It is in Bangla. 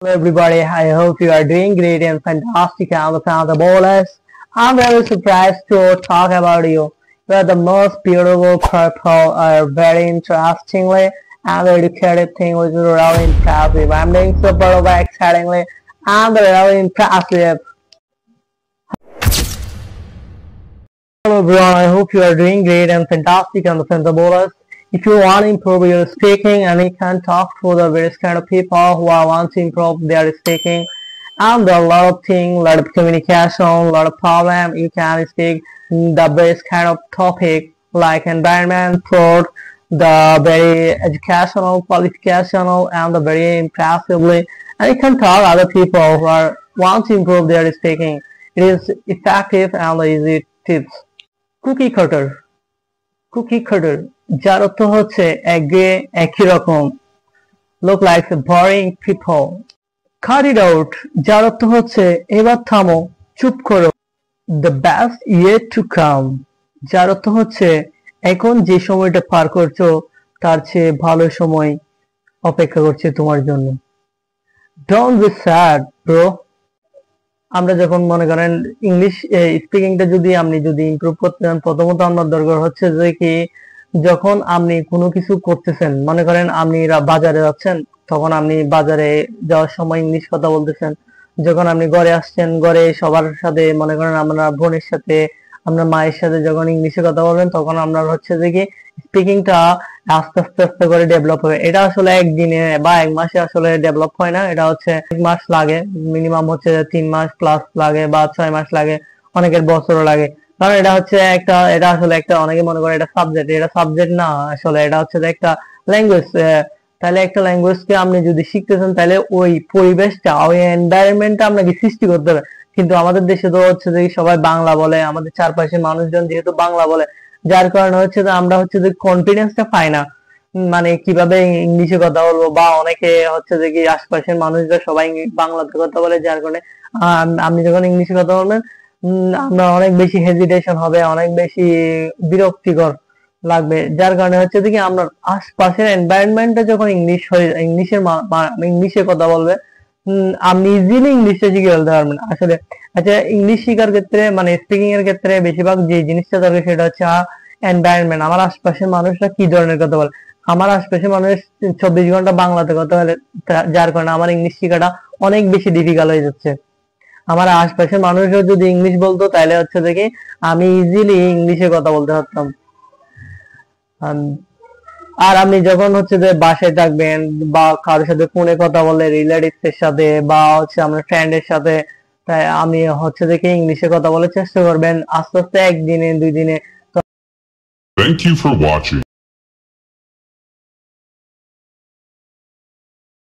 Hello everybody, I hope you are doing great and fantastic and the fan of the ballers. I'm very surprised to talk about you. You are the most beautiful purple, very interestingly and educated thing which is really impressive. I'm doing super over excitingly and really impressive. Hello everyone, I hope you are doing great and fantastic and the fan of the ballers. If you want to improve your speaking and you can talk to the various kind of people who are want to improve their speaking and there are a lot of things, a lot of communication, a lot of problem, you can speak the various kind of topic like environment, food, the very educational, qualificational and the very impressively and you can talk other people who are want to improve their speaking. It is effective and easy tips. Cookie cutter. Cookie cutter যার অর্থ হচ্ছে একঘেয়ে একই রকম look like boring people. Cut it out যার অর্থ হচ্ছে এবার থামো চুপ করো. The best yet to come যার অর্থ হচ্ছে এখন যে সময়টা পার করছো তার চেয়ে ভালো সময় অপেক্ষা করছে তোমার জন্য. Don't be sad bro. আমরা যখন মনে করেন ইংলিশ স্পিকিংটা যদি আপনি ইমপ্রুভ করতে চান প্রথমত আপনার দরকার হচ্ছে যে কি যখন আপনি কোনো কিছু করতেছেন মনে করেন আপনি বাজারে যাচ্ছেন তখন আপনি বাজারে যাওয়ার সময় ইংলিশ কথা বলতেছেন যখন আপনি ঘরে আসছেন ঘরে সবার সাথে মনে করেন আপনার বোনের সাথে আপনার মায়ের সাথে যখন ইংলিশে কথা বলবেন তখন আপনার হচ্ছে যে কি স্পিকিংটা আস্তে আস্তে আস্তে করে ডেভেলপ হবে. এটা আসলে একদিনে বা এক মাসে আসলে ডেভেলপ হয় না, এটা হচ্ছে এক মাস লাগে, মিনিমাম হচ্ছে 3 মাস প্লাস লাগে বা 6 মাস লাগে, অনেকের বছরও লাগে. কারণ এটা হচ্ছে এটা আসলে একটা অনেকে মনে করে এটা সাবজেক্ট না, আসলে এটা হচ্ছে একটা ল্যাঙ্গুয়েজ. তাহলে একটা ল্যাঙ্গুয়েজকে আপনি যদি শিখতেছেন তাহলে ওই পরিবেশটা ওই এনভায়রনমেন্টটা আপনাকে সৃষ্টি করতে হবে. কিন্তু আমাদের দেশে তো হচ্ছে যে সবাই বাংলা বলে, আমাদের চারপাশের মানুষজন যেহেতু বাংলা বলে যার কারণে হচ্ছে যে আমরা হচ্ছে যে কনফিডেন্সটা পাই না মানে কিভাবে ইংলিশে কথা বলবো বা অনেকে হচ্ছে যে কি আশপাশের মানুষরা সবাই বাংলাতে কথা বলে যার কারণে আপনি যখন ইংলিশে কথা বলবেন আপনার অনেক বেশি হেজিটেশন হবে, অনেক বেশি বিরক্তিকর লাগবে যার কারণে হচ্ছে যে কি আপনার আশপাশের এনভায়রনমেন্টে যখন ইংলিশে কথা বলবে আপনি ইজিলি ইংলিশটা শিখে ফেলতে পারবেন আসলে. আচ্ছা, ইংলিশ শেখার ক্ষেত্রে মানে স্পিকিং এর ক্ষেত্রে বেশিরভাগ যে জিনিসটা দরকার সেটা হচ্ছে এনভায়রনমেন্ট. আমার আশপাশের মানুষরা কি ধরনের কথা বলে, আমার আশপাশের মানুষ 24 ঘন্টা বাংলাতে কথা বলে যার কারণে আমার ইংলিশ শেখাটা অনেক বেশি ডিফিকাল্ট হয়ে যাচ্ছে. আমার আশপাশের মানুষরা যদি ইংলিশ বলতো তাহলে হচ্ছে দেখি আমি ইজিলি ইংলিশে কথা বলতে পারতাম. আর আপনি যখন হচ্ছে যে বাসায় থাকবেন বা কারোর সাথে ফোনে কথা বলে রিলেটিভস এর সাথে বা হচ্ছে আপনার ফ্রেন্ডের সাথে, তাই আমি হচ্ছে দেখে ইংলিশে কথা বলার চেষ্টা করবেন আস্তে আস্তে একদিনে 2 দিনে. Thank you for watching.